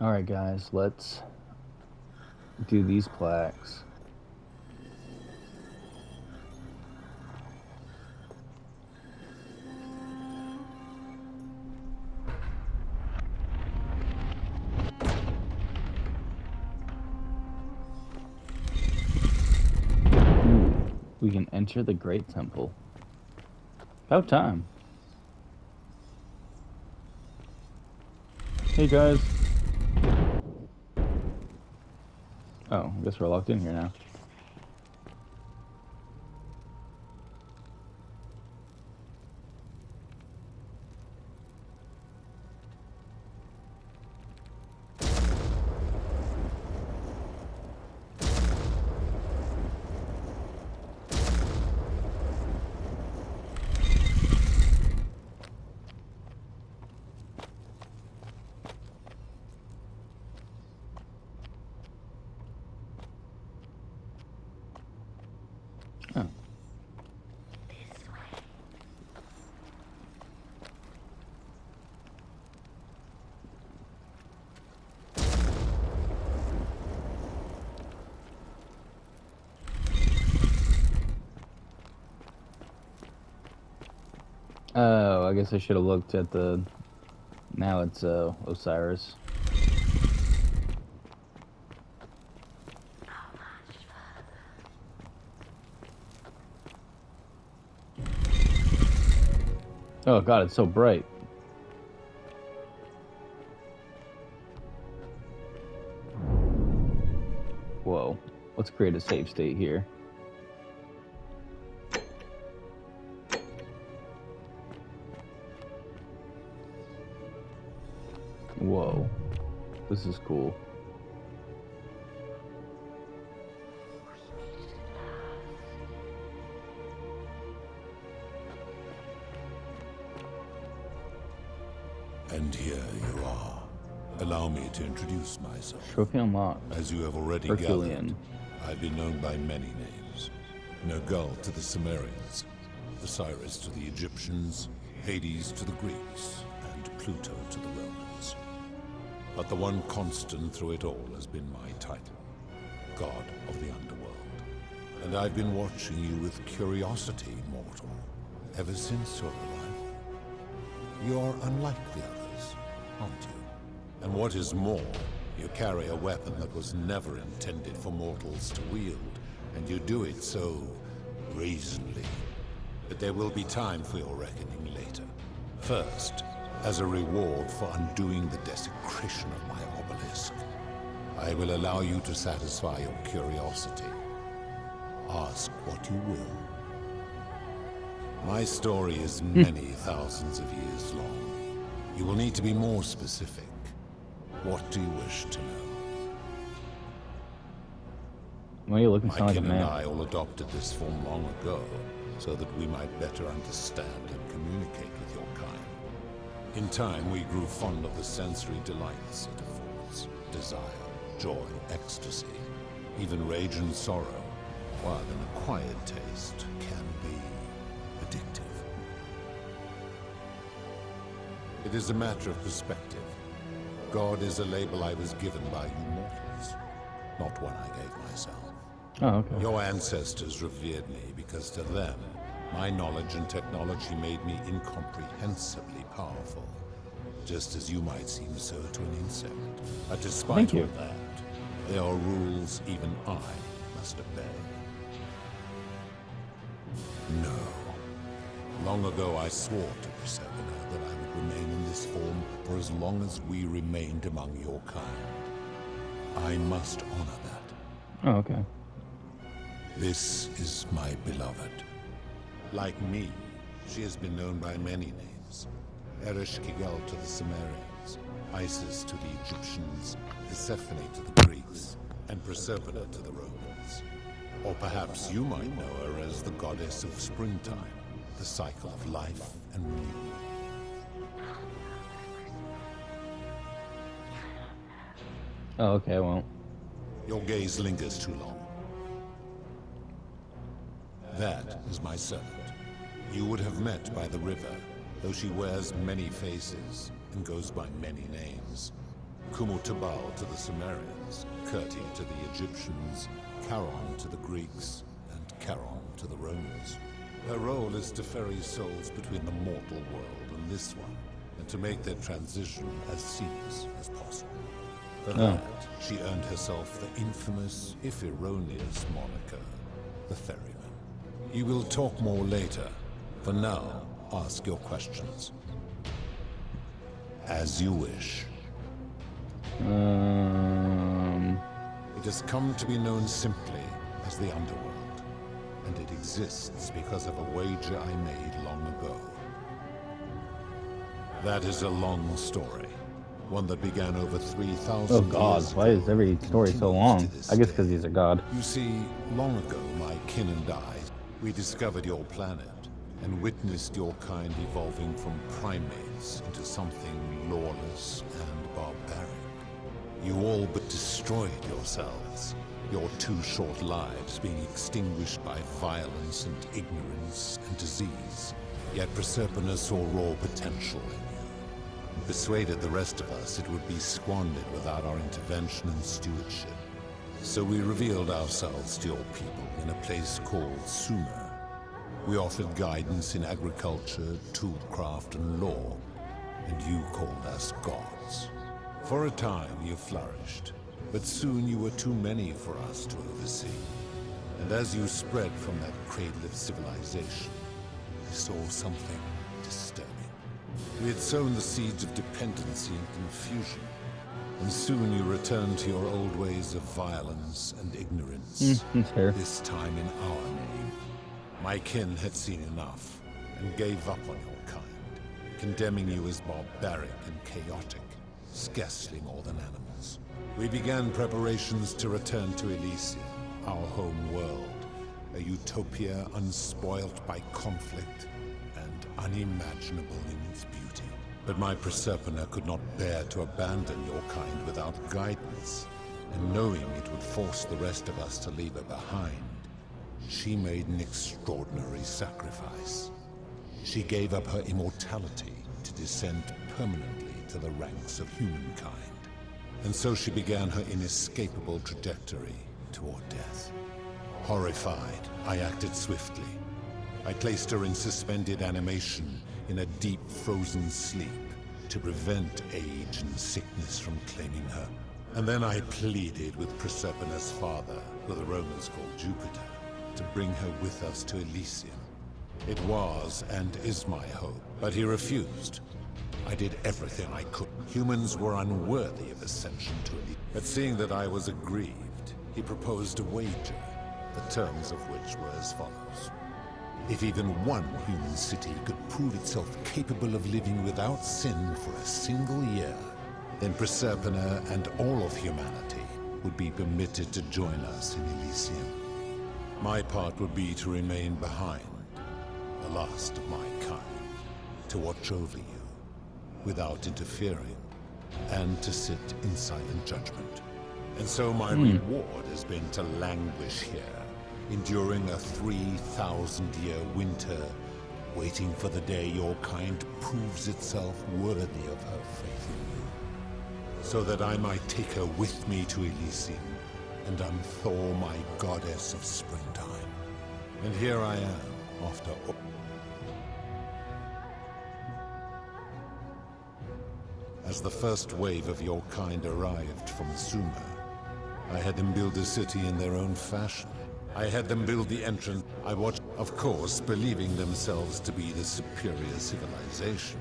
Alright guys, let's do these plaques. Ooh, we can enter the Great Temple. About time. Hey guys. Oh, I guess we're locked in here now. Oh. Oh, I guess I should have looked at the... Now it's Osiris. Oh god, it's so bright. Whoa. Let's create a save state here. Whoa. This is cool. And here you are. Allow me to introduce myself. Trophy unlocked. As you have already Herculean. gathered, I've been known by many names. Nergal to the Sumerians, Osiris to the Egyptians, Hades to the Greeks, and Pluto to the Romans. But the one constant through it all has been my title, God of the Underworld. And I've been watching you with curiosity, mortal, ever since your arrival. You're unlike the others, aren't you? And what is more, you carry a weapon that was never intended for mortals to wield, and you do it so brazenly. But there will be time for your reckoning later. First, as a reward for undoing the desecration of my obelisk, I will allow you to satisfy your curiosity. Ask what you will. My story is many thousands of years long. You will need to be more specific. What do you wish to know? Why are you looking My sound like a kin and man? I all adopted this form long ago, so that we might better understand and communicate with your kind. In time, we grew fond of the sensory delights it affords. Desire, joy, ecstasy, even rage and sorrow, while an acquired taste can be addictive. It is a matter of perspective. God is a label I was given by you mortals, not one I gave myself. Oh, okay. Your ancestors revered me because to them, my knowledge and technology made me incomprehensibly powerful, just as you might seem so to an insect. But despite Thank you. all that, there are rules even I must obey. No. Long ago I swore to Persephone that I would remain in this form for as long as we remained among your kind. I must honor that. Oh, okay. This is my beloved. Like me, she has been known by many names. Ereshkigal to the Sumerians, Isis to the Egyptians, Persephone to the Greeks, and Proserpina to the Romans. Or perhaps you might know her as the goddess of springtime, the cycle of life and renewal. Oh, okay, I won't. Your gaze lingers too long. That is my servant. You would have met by the river, though she wears many faces and goes by many names. Kumutubal to the Sumerians, Kirti to the Egyptians, Charon to the Greeks, and Charon to the Romans. Her role is to ferry souls between the mortal world and this one, and to make their transition as seamless as possible. For that, she earned herself the infamous, if erroneous, moniker, the Ferryman. You will talk more later. For now, ask your questions. As you wish. It has come to be known simply as the Underworld, and it exists because of a wager I made long ago. That is a long story, one that began over 3,000 Oh god, years why ago is every and story so continues long? to this I guess day. because he's a god. You see, long ago, my kin and I, we discovered your planet and witnessed your kind evolving from primates into something lawless and barbaric. You all but destroyed yourselves, your 2 short lives being extinguished by violence and ignorance and disease. Yet Proserpina saw raw potential in you, and persuaded the rest of us it would be squandered without our intervention and stewardship. So we revealed ourselves to your people in a place called Sumer. We offered guidance in agriculture, toolcraft, and law, and you called us gods. For a time you flourished, but soon you were too many for us to oversee. And as you spread from that cradle of civilization, we saw something disturbing. We had sown the seeds of dependency and confusion, and soon you returned to your old ways of violence and ignorance, That's fair. this time in our name. My kin had seen enough, and gave up on your kind, condemning you as barbaric and chaotic, scarcely more than animals. We began preparations to return to Elysium, our home world, a utopia unspoilt by conflict and unimaginable in its beauty. But my Proserpina could not bear to abandon your kind without guidance, and knowing it would force the rest of us to leave her behind, she made an extraordinary sacrifice. She gave up her immortality to descend permanently to the ranks of humankind. And so she began her inescapable trajectory toward death. Horrified, I acted swiftly. I placed her in suspended animation in a deep frozen sleep to prevent age and sickness from claiming her. And then I pleaded with Proserpina's father, who the Romans called Jupiter, to bring her with us to Elysium. It was and is my hope, but he refused. I did everything I could. Humans were unworthy of ascension to Elysium. But seeing that I was aggrieved, he proposed a wager, the terms of which were as follows. If even one human city could prove itself capable of living without sin for a single year, then Proserpina and all of humanity would be permitted to join us in Elysium. My part would be to remain behind, the last of my kind, to watch over you without interfering, and to sit in silent judgment. And so my reward has been to languish here, enduring a 3,000-year winter, waiting for the day your kind proves itself worthy of her faith in you, so that I might take her with me to Elysium and unthaw my goddess of springtime. And here I am, after all. As the first wave of your kind arrived from Sumer, I had them build a city in their own fashion. I had them build the entrance. I watched, of course, believing themselves to be the superior civilization.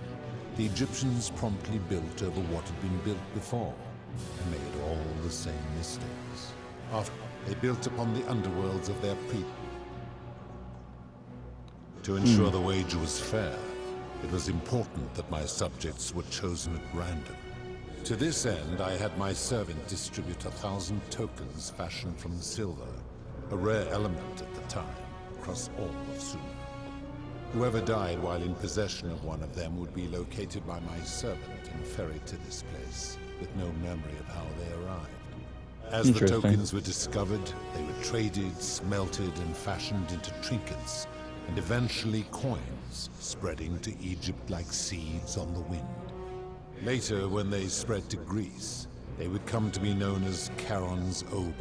The Egyptians promptly built over what had been built before, and made all the same mistakes. After they built upon the underworlds of their people. To ensure the wager was fair, it was important that my subjects were chosen at random. To this end, I had my servant distribute 1,000 tokens fashioned from silver, a rare element at the time, across all of Sumer. Whoever died while in possession of one of them would be located by my servant and ferried to this place, with no memory of how they arrived. As the tokens were discovered, they were traded, smelted, and fashioned into trinkets, and eventually coins, spreading to Egypt like seeds on the wind. Later, when they spread to Greece, They would come to be known as Charon's Obol,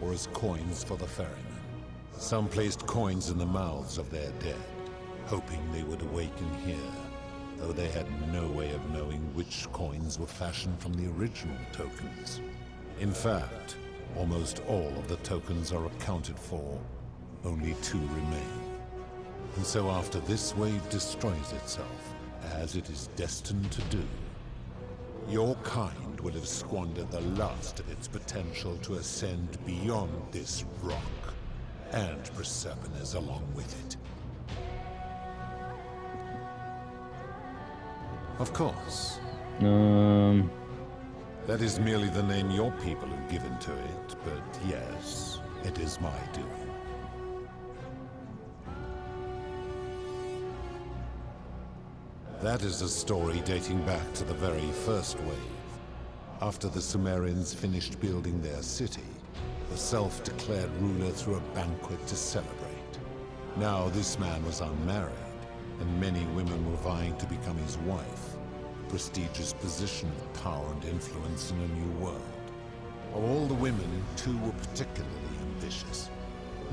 or as coins for the ferryman. Some placed coins in the mouths of their dead, hoping they would awaken here, though they had no way of knowing which coins were fashioned from the original tokens. In fact, almost all of the tokens are accounted for. Only 2 remain. And so after this wave destroys itself, as it is destined to do, your kind will have squandered the last of its potential to ascend beyond this rock, and Persepone's along with it. Of course. That is merely the name your people have given to it, but yes, it is my doing. That is a story dating back to the very first wave. After the Sumerians finished building their city, the self-declared ruler threw a banquet to celebrate. Now this man was unmarried, and many women were vying to become his wife, a prestigious position of power and influence in a new world. Of all the women, 2 were particularly ambitious.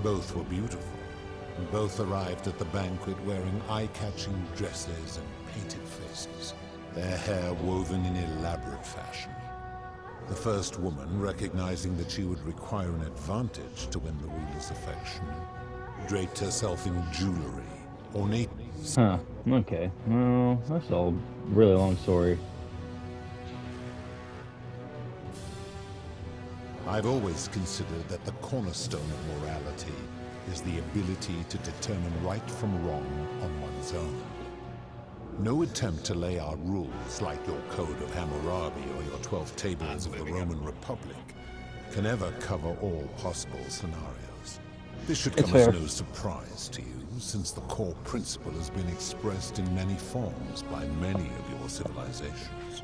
Both were beautiful, and both arrived at the banquet wearing eye-catching dresses and painted faces, their hair woven in elaborate fashion. The first woman, recognizing that she would require an advantage to win the ruler's affection, draped herself in jewelry, ornate. Huh. Okay. Well, that's a really long story. I've always considered that the cornerstone of morality is the ability to determine right from wrong on one's own. No attempt to lay out rules like your Code of Hammurabi or your 12 Tables of the Roman Republic can ever cover all possible scenarios. This should come as no surprise to you, since the core principle has been expressed in many forms by many of your civilizations.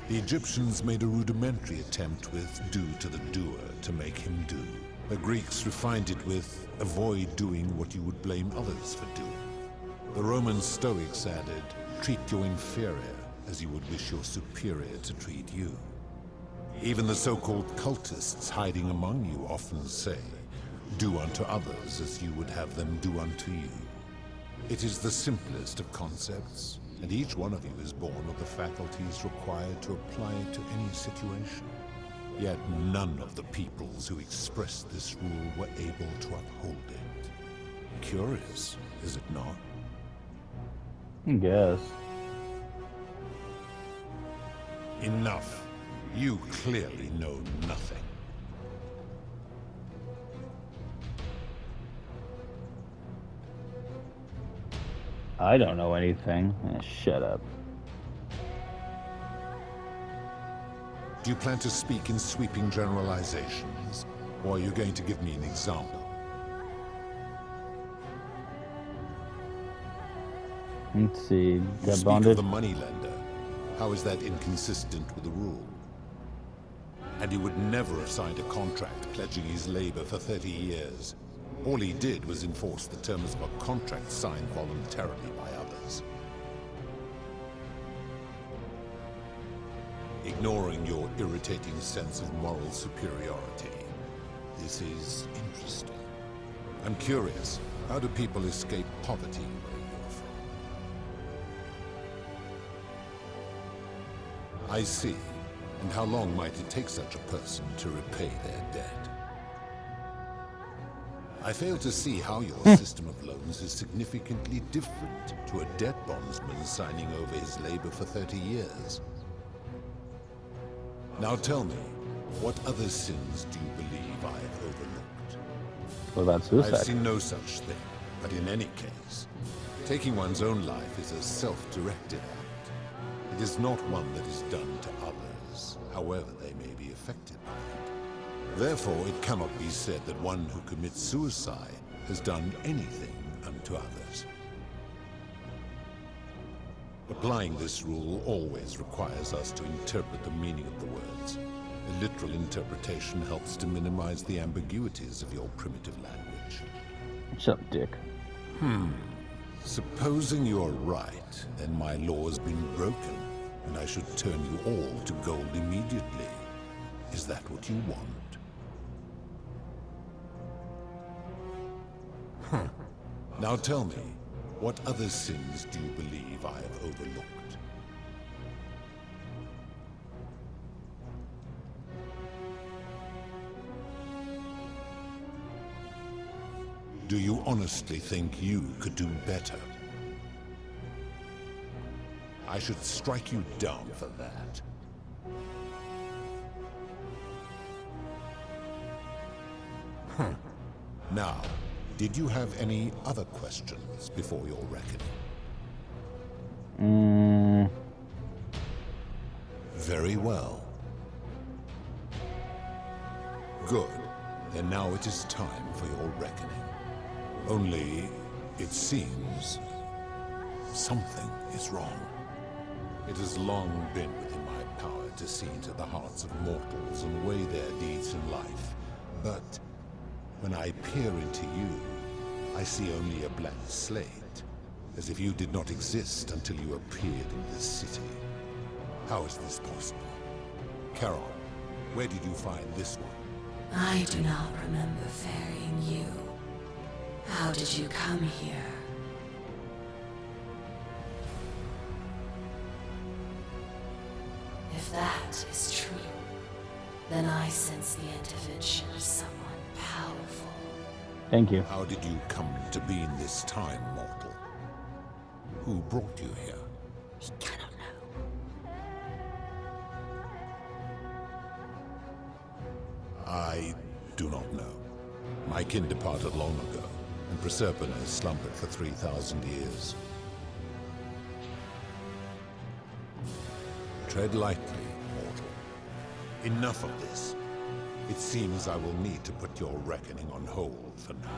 The Egyptians made a rudimentary attempt with "do to the doer" to make him do. The Greeks refined it with "avoid doing what you would blame others for doing." The Roman Stoics added, "treat your inferior as you would wish your superior to treat you." Even the so-called cultists hiding among you often say, "Do unto others as you would have them do unto you." It is the simplest of concepts, and each one of you is born with the faculties required to apply it to any situation. Yet none of the peoples who expressed this rule were able to uphold it. Curious, is it not? I guess. Enough. You clearly know nothing. I don't know anything. Shut up. Do you plan to speak in sweeping generalizations, or are you going to give me an example? Let's see. You Got speak bonded. of the moneylender. How is that inconsistent with the rule? And he would never have signed a contract pledging his labor for 30 years. All he did was enforce the terms of a contract signed voluntarily by others. Ignoring your irritating sense of moral superiority, this is interesting. I'm curious, how do people escape poverty where you're from? I see. And how long might it take such a person to repay their debt? I fail to see how your system of loans is significantly different to a debt bondsman signing over his labor for 30 years. Now tell me, what other sins do you believe I've overlooked? What about suicide? I've seen no such thing, but in any case, taking one's own life is a self-directed act. It is not one that is done to others, however they may be affected by it. Therefore, it cannot be said that one who commits suicide has done anything unto others. Applying this rule always requires us to interpret the meaning of the words. A literal interpretation helps to minimize the ambiguities of your primitive language. Shut up, dick. Supposing you're right, then my law has been broken, and I should turn you all to gold immediately. Is that what you want? Now tell me, what other sins do you believe I have overlooked? Do you honestly think you could do better? I should strike you down for that. Now, did you have any other questions before your reckoning? Very well. Good. Then now it is time for your reckoning. Only, it seems, something is wrong. It has long been within my power to see into the hearts of mortals and weigh their deeds in life. But when I peer into you, I see only a blank slate, as if you did not exist until you appeared in this city. How is this possible? Carol, where did you find this one? I do not remember ferrying you. How did you come here? If that is true, then I sense the intervention of someone powerful. Thank you. How did you come to be in this time, mortal? Who brought you here? We cannot know. I do not know. My kin departed long ago, and Proserpine slumbered for 3,000 years. Tread lightly, mortal. Enough of this. It seems I will need to put your reckoning on hold for now.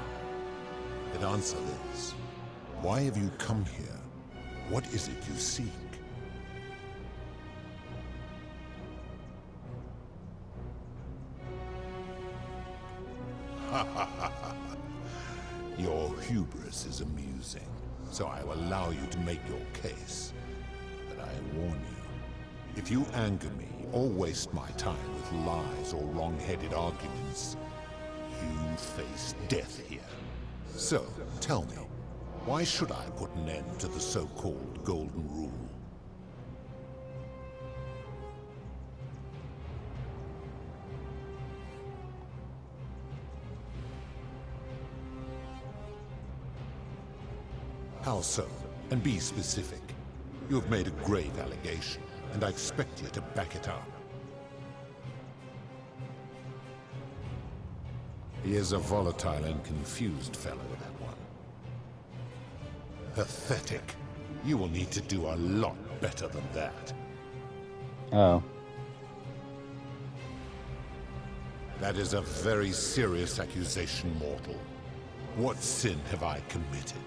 But answer this. Why have you come here? What is it you seek? Your hubris is amusing, so I will allow you to make your case. But I warn you, if you anger me or waste my time with lies or wrong-headed arguments, you face death here. So, tell me, why should I put an end to the so-called Golden Rule? How so? And be specific. You have made a grave allegation, and I expect you to back it up. He is a volatile and confused fellow, that one. Pathetic. You will need to do a lot better than that. Oh. That is a very serious accusation, mortal. What sin have I committed?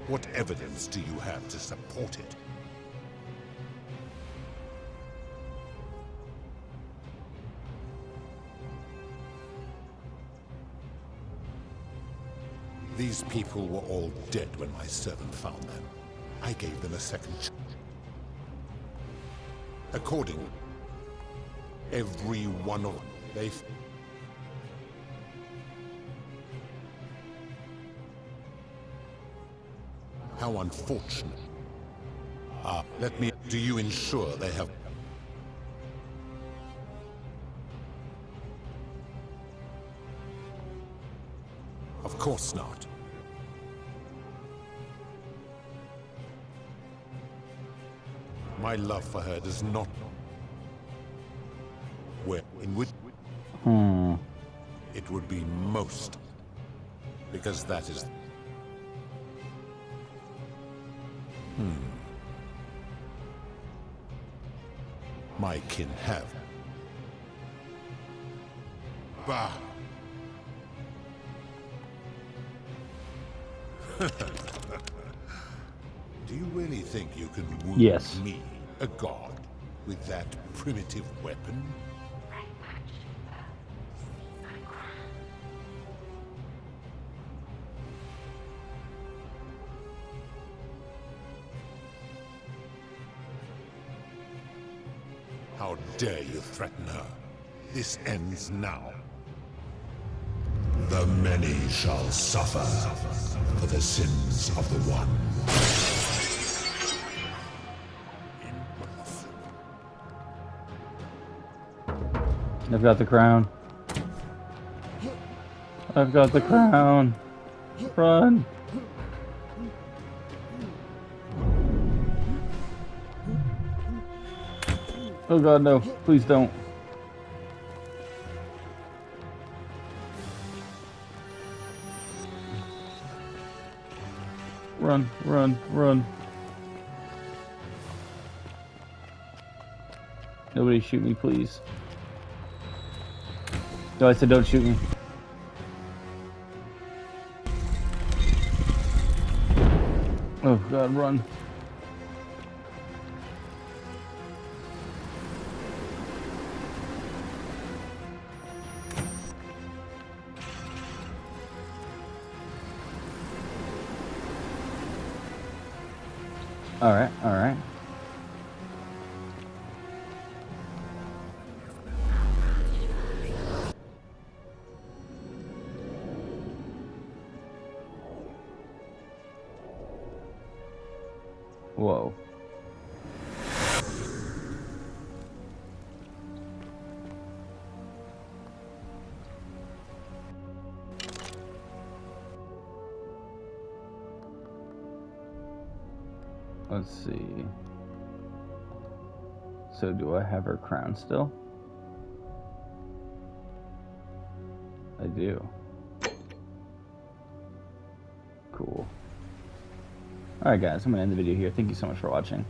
What evidence do you have to support it? These people were all dead when my servant found them. I gave them a second chance. According, every one of them, they... How unfortunate. Let me... Do you ensure they have... Of course not. My love for her does not... Where? In which... It would be most... Because that is... My kin have. Bah! Do you really think you can wound me, a god, with that primitive weapon? How dare you threaten her? This ends now. The many shall suffer for the sins of the one. I've got the crown. I've got the crown. Run. Oh god, no. Please don't. Run, run, run. Nobody shoot me, please. No, I said don't shoot me. Oh god, run. Alright, alright. Whoa. Let's see. So do I have her crown still? I do. Cool. Alright guys, I'm going to end the video here. Thank you so much for watching.